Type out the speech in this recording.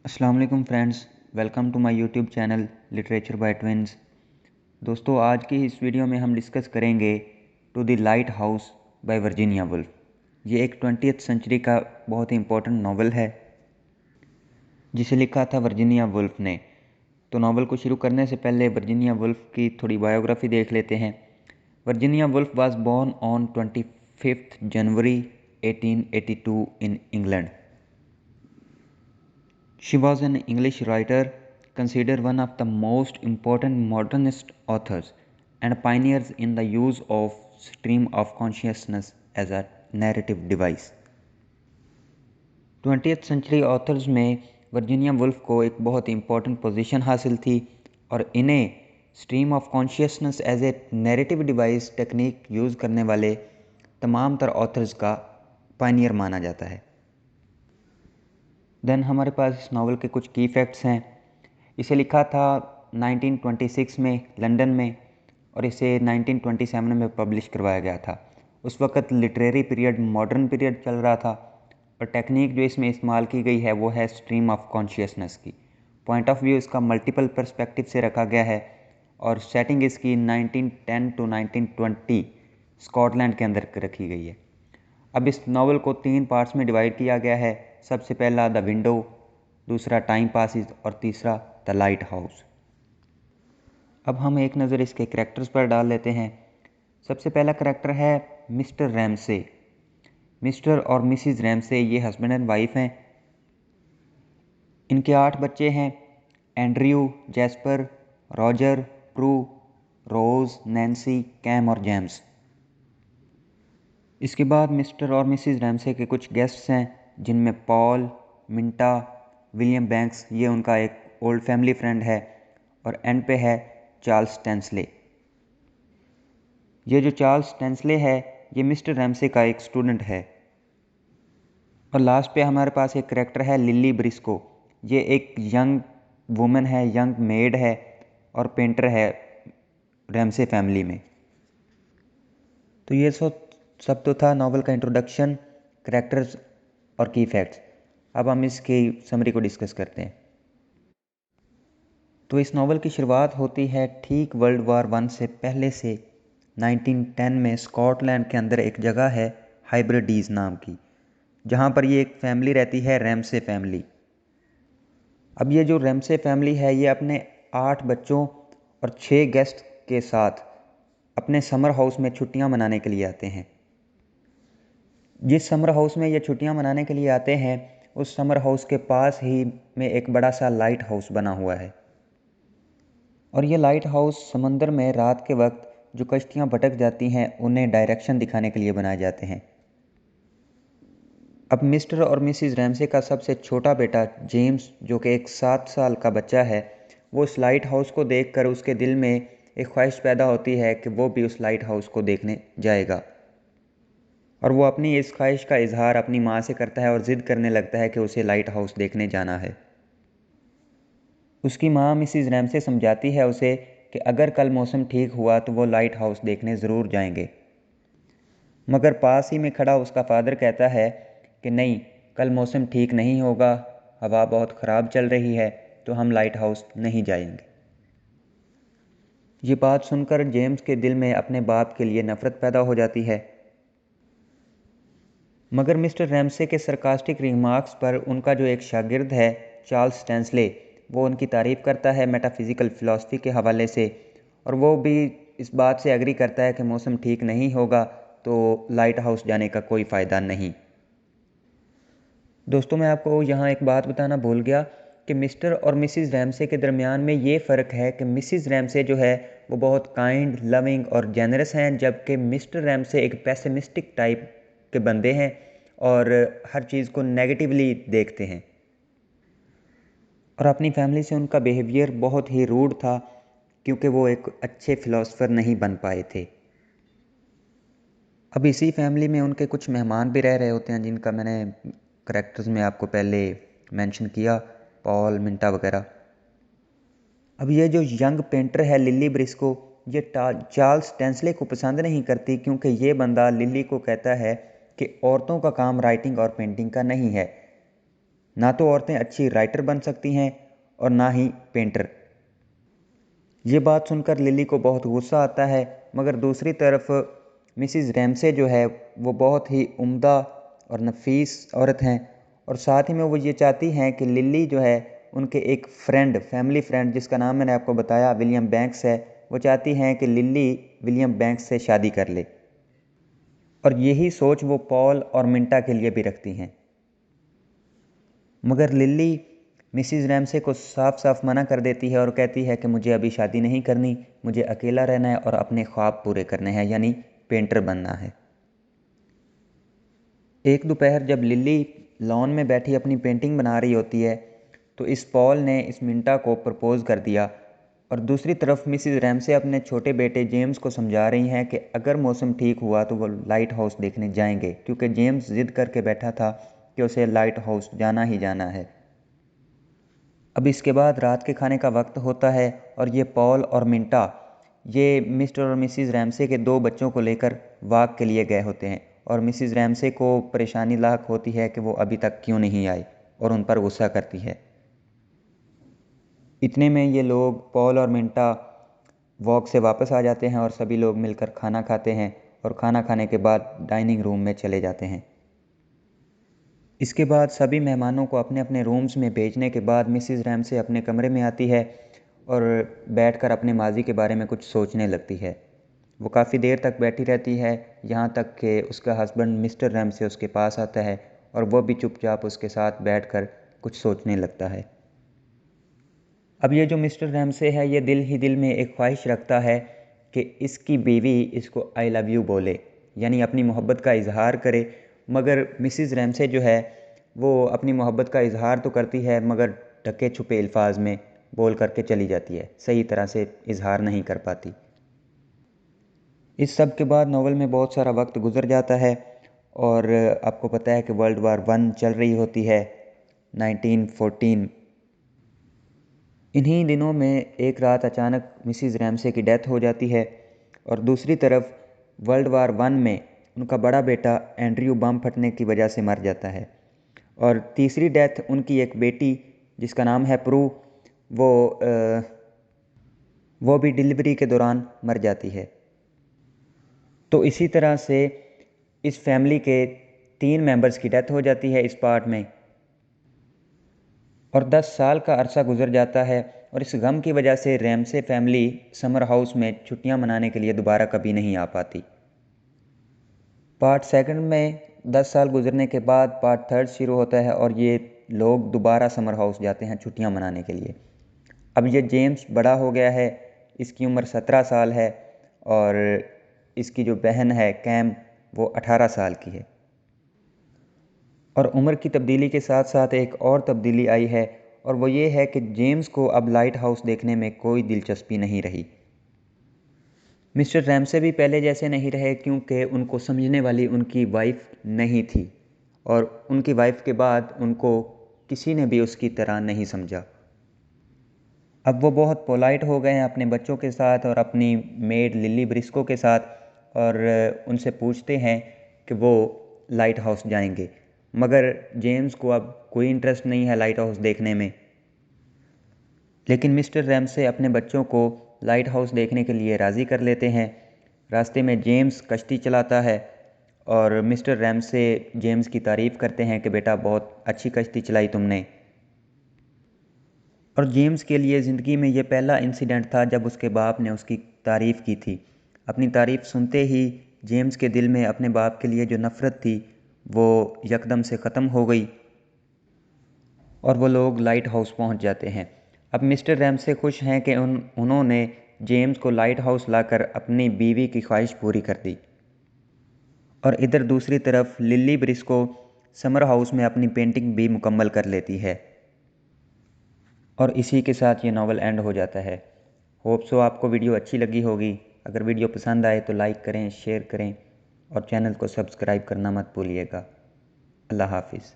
अस्सलाम वालेकुम friends, welcome to my YouTube channel literature by twins. दोस्तों, आज की इस वीडियो में हम डिस्कस करेंगे to the lighthouse by Virginia Woolf. ये एक 20th सेंचुरी का बहुत ही इम्पोर्टेंट नावल है जिसे लिखा था वर्जीनिया वुल्फ ने। तो नावल को शुरू करने से पहले वर्जीनिया वुल्फ की थोड़ी बायोग्राफी देख लेते हैं। Virginia Woolf was born on 25th January 1882 in England. She was an English writer, considered one of the most important modernist authors, and pioneers in the use of stream of consciousness as a narrative device. 20th century authors में Virginia Woolf को एक बहुत important position हासिल थी और इन्हें stream of consciousness as a narrative device technique use करने वाले तमाम तर ऑथर्स का पायनियर माना जाता है। देन हमारे पास इस नावल के कुछ की फैक्ट्स हैं। इसे लिखा था 1926 में लंदन में और इसे 1927 में पब्लिश करवाया गया था। उस वक़्त लिटरेरी पीरियड मॉडर्न पीरियड चल रहा था और टेक्निक जो इसमें इस्तेमाल की गई है वो है स्ट्रीम ऑफ कॉन्शियसनेस की। पॉइंट ऑफ व्यू इसका मल्टीपल पर्सपेक्टिव से रखा गया है और सेटिंग इसकी 1910 टू 1920 स्कॉटलैंड के अंदर रखी गई है। अब इस नावल को 3 पार्ट्स में डिवाइड किया गया है। सबसे पहला द विंडो, दूसरा टाइम पासिस और तीसरा द लाइट हाउस। अब हम एक नज़र इसके करैक्टर्स पर डाल लेते हैं। सबसे पहला करैक्टर है मिस्टर रैमसे। मिस्टर और मिसिज रैमसे ये हस्बैंड एंड वाइफ हैं। इनके 8 बच्चे हैं, एंड्रयू, जैस्पर, रॉजर, प्रू, रोज, नैन्सी, कैम और जेम्स। इसके बाद मिस्टर और मिसिज रैमसे के कुछ गेस्ट्स हैं जिनमें पॉल, मिंटा, विलियम बैंक्स, ये उनका एक ओल्ड फैमिली फ्रेंड है, और एंड पे है चार्ल्स टेंसले। ये जो चार्ल्स टेंसले है ये मिस्टर रैमसे का एक स्टूडेंट है। और लास्ट पे हमारे पास एक करेक्टर है लिली ब्रिस्को। ये एक यंग वुमेन है, यंग मेड है और पेंटर है रैमसे फैमिली में। तो ये सब तो था नावल का इंट्रोडक्शन, करेक्टर्स और की फैक्ट्स। अब हम इसकी समरी को डिस्कस करते हैं। तो इस नावल की शुरुआत होती है ठीक वर्ल्ड वार 1 से पहले से 1910 में। स्कॉटलैंड के अंदर एक जगह है हाइब्रिडीज नाम की, जहाँ पर ये एक फैमिली रहती है, रैमसे फैमिली। अब ये जो रैमसे फैमिली है ये अपने 8 बच्चों और 6 गेस्ट के साथ अपने समर हाउस में छुट्टियाँ मनाने के लिए आते हैं। जिस समर हाउस में ये छुट्टियाँ मनाने के लिए आते हैं उस समर हाउस के पास ही में एक बड़ा सा लाइट हाउस बना हुआ है, और ये लाइट हाउस समंदर में रात के वक्त जो कश्तियाँ भटक जाती हैं उन्हें डायरेक्शन दिखाने के लिए बनाए जाते हैं। अब मिस्टर और मिसिज रैमसे का सबसे छोटा बेटा जेम्स, जो कि एक 7 साल का बच्चा है, वो उस लाइट हाउस को देखकर उसके दिल में एक ख्वाहिश पैदा होती है कि वो भी उस लाइट हाउस को देखने जाएगा, और वो अपनी इस ख्वाहिश का इजहार अपनी माँ से करता है और ज़िद करने लगता है कि उसे लाइट हाउस देखने जाना है। उसकी माँ मिसिज रैमसे समझाती है उसे कि अगर कल मौसम ठीक हुआ तो वो लाइट हाउस देखने ज़रूर जाएंगे, मगर पास ही में खड़ा उसका फादर कहता है कि नहीं, कल मौसम ठीक नहीं होगा, हवा बहुत ख़राब चल रही है, तो हम लाइट हाउस नहीं जाएंगे। ये बात सुनकर जेम्स के दिल में अपने बाप के लिए नफ़रत पैदा हो जाती है, मगर मिस्टर रैमसे के सरकास्टिक रिमार्क्स पर उनका जो एक शागिर्द है चार्ल्स टेंसले, वो उनकी तारीफ़ करता है मेटाफिज़िकल फ़िलासफ़ी के हवाले से, और वो भी इस बात से एग्री करता है कि मौसम ठीक नहीं होगा तो लाइट हाउस जाने का कोई फ़ायदा नहीं। दोस्तों, मैं आपको यहाँ एक बात बताना भूल गया कि मिस्टर और मिसिज़ रैमसे के दरमियान में ये फ़र्क है कि मिसिज़ रैमसे जो है वो बहुत काइंड, लविंग और जेनरस हैं, जबकि मिस्टर रैमसे एक पेसिमिस्टिक टाइप के बंदे हैं और हर चीज़ को नेगेटिवली देखते हैं, और अपनी फैमिली से उनका बिहेवियर बहुत ही रूड था क्योंकि वो एक अच्छे फ़िलासफ़र नहीं बन पाए थे। अब इसी फैमिली में उनके कुछ मेहमान भी रह रहे होते हैं जिनका मैंने करैक्टर्स में आपको पहले मेंशन किया, पॉल, मिंटा वगैरह। अब ये जो यंग पेंटर है लिली ब्रिस्को, ये चार्ल्स टेंसले को पसंद नहीं करती क्योंकि ये बंदा लिली को कहता है कि औरतों का काम राइटिंग और पेंटिंग का नहीं है, ना तो औरतें अच्छी राइटर बन सकती हैं और ना ही पेंटर। ये बात सुनकर लिली को बहुत गुस्सा आता है, मगर दूसरी तरफ मिसिज़ रैमसे जो है वो बहुत ही उम्दा और नफीस औरत हैं, और साथ ही में वो ये चाहती हैं कि लिली जो है उनके एक फ्रेंड, फैमिली फ्रेंड जिसका नाम मैंने आपको बताया विलियम बैंक्स है, वो चाहती हैं कि लिली विलियम बैंक्स से शादी कर ले। और यही सोच वो पॉल और मिंटा के लिए भी रखती हैं। मगर लिली मिसिज़ रैमसे को साफ साफ मना कर देती है और कहती है कि मुझे अभी शादी नहीं करनी, मुझे अकेला रहना है और अपने ख्वाब पूरे करने हैं, यानी पेंटर बनना है। एक दोपहर जब लिली लॉन में बैठी अपनी पेंटिंग बना रही होती है, तो इस पॉल ने इस मिंटा को प्रपोज़ कर दिया। और दूसरी तरफ मिसिज़ रैमसे अपने छोटे बेटे जेम्स को समझा रही हैं कि अगर मौसम ठीक हुआ तो वो लाइट हाउस देखने जाएंगे, क्योंकि जेम्स ज़िद करके बैठा था कि उसे लाइट हाउस जाना ही जाना है। अब इसके बाद रात के खाने का वक्त होता है और ये पॉल और मिंटा ये मिस्टर और मिसिज़ रैमसे के 2 बच्चों को लेकर वॉक के लिए गए होते हैं, और मिसिज़ रैमसे को परेशानी लाक होती है कि वो अभी तक क्यों नहीं आए, और उन पर गुस्सा करती है। इतने में ये लोग पॉल और मिंटा वॉक से वापस आ जाते हैं और सभी लोग मिलकर खाना खाते हैं, और खाना खाने के बाद डाइनिंग रूम में चले जाते हैं। इसके बाद सभी मेहमानों को अपने अपने रूम्स में भेजने के बाद मिसिज़ रैमसे अपने कमरे में आती है और बैठकर अपने माजी के बारे में कुछ सोचने लगती है। वो काफ़ी देर तक बैठी रहती है, यहाँ तक कि उसका हस्बैंड मिस्टर रैमसे उसके पास आता है और वो भी चुपचाप उसके साथ बैठकर कुछ सोचने लगता है। अब ये जो मिस्टर रैमसे है ये दिल ही दिल में एक ख्वाहिश रखता है कि इसकी बीवी इसको आई लव यू बोले, यानी अपनी मोहब्बत का इजहार करे। मगर मिसिज़ रैमसे जो है वो अपनी मोहब्बत का इजहार तो करती है, मगर ढके छुपे अल्फाज में बोल करके चली जाती है, सही तरह से इजहार नहीं कर पाती। इस सब के बाद नावल में बहुत सारा वक्त गुजर जाता है, और आपको पता है कि वर्ल्ड वार 1 चल रही होती है 1914। इन्हीं दिनों में एक रात अचानक मिसिज़ रैमसे की डेथ हो जाती है, और दूसरी तरफ वर्ल्ड वार 1 में उनका बड़ा बेटा एंड्रयू बम फटने की वजह से मर जाता है। और तीसरी डेथ उनकी एक बेटी जिसका नाम है प्रू, वो वो भी डिलीवरी के दौरान मर जाती है। तो इसी तरह से इस फैमिली के 3 मेंबर्स की डेथ हो जाती है इस पार्ट में, और 10 साल का अरसा गुजर जाता है, और इस गम की वजह से रैमसे फैमिली समर हाउस में छुट्टियां मनाने के लिए दोबारा कभी नहीं आ पाती। पार्ट सेकंड में 10 साल गुजरने के बाद पार्ट थर्ड शुरू होता है, और ये लोग दोबारा समर हाउस जाते हैं छुट्टियां मनाने के लिए। अब ये जेम्स बड़ा हो गया है, इसकी उम्र 17 साल है, और इसकी जो बहन है कैम वो 18 साल की है। और उम्र की तब्दीली के साथ साथ एक और तब्दीली आई है, और वो ये है कि जेम्स को अब लाइट हाउस देखने में कोई दिलचस्पी नहीं रही। मिस्टर रैमसे भी पहले जैसे नहीं रहे, क्योंकि उनको समझने वाली उनकी वाइफ नहीं थी, और उनकी वाइफ के बाद उनको किसी ने भी उसकी तरह नहीं समझा। अब वो बहुत पोलाइट हो गए हैं अपने बच्चों के साथ और अपनी मेड लिली ब्रिस्को के साथ, और उनसे पूछते हैं कि वो लाइट हाउस जाएंगे। मगर जेम्स को अब कोई इंटरेस्ट नहीं है लाइट हाउस देखने में। लेकिन मिस्टर रैमसे अपने बच्चों को लाइट हाउस देखने के लिए राज़ी कर लेते हैं। रास्ते में जेम्स कश्ती चलाता है, और मिस्टर रैमसे जेम्स की तारीफ़ करते हैं कि बेटा बहुत अच्छी कश्ती चलाई तुमने। और जेम्स के लिए ज़िंदगी में ये पहला इंसिडेंट था जब उसके बाप ने उसकी तारीफ़ की थी। अपनी तारीफ़ सुनते ही जेम्स के दिल में अपने बाप के लिए जो नफ़रत थी वो यकदम से ख़त्म हो गई, और वो लोग लाइट हाउस पहुंच जाते हैं। अब मिस्टर रैमसे खुश हैं कि उन्होंने जेम्स को लाइट हाउस लाकर अपनी बीवी की ख्वाहिश पूरी कर दी। और इधर दूसरी तरफ लिली ब्रिस्को समर हाउस में अपनी पेंटिंग भी मुकम्मल कर लेती है, और इसी के साथ ये नावल एंड हो जाता है। होप सो आपको वीडियो अच्छी लगी होगी। अगर वीडियो पसंद आए तो लाइक करें, शेयर करें, और चैनल को सब्सक्राइब करना मत भूलिएगा। अल्लाह हाफिज़।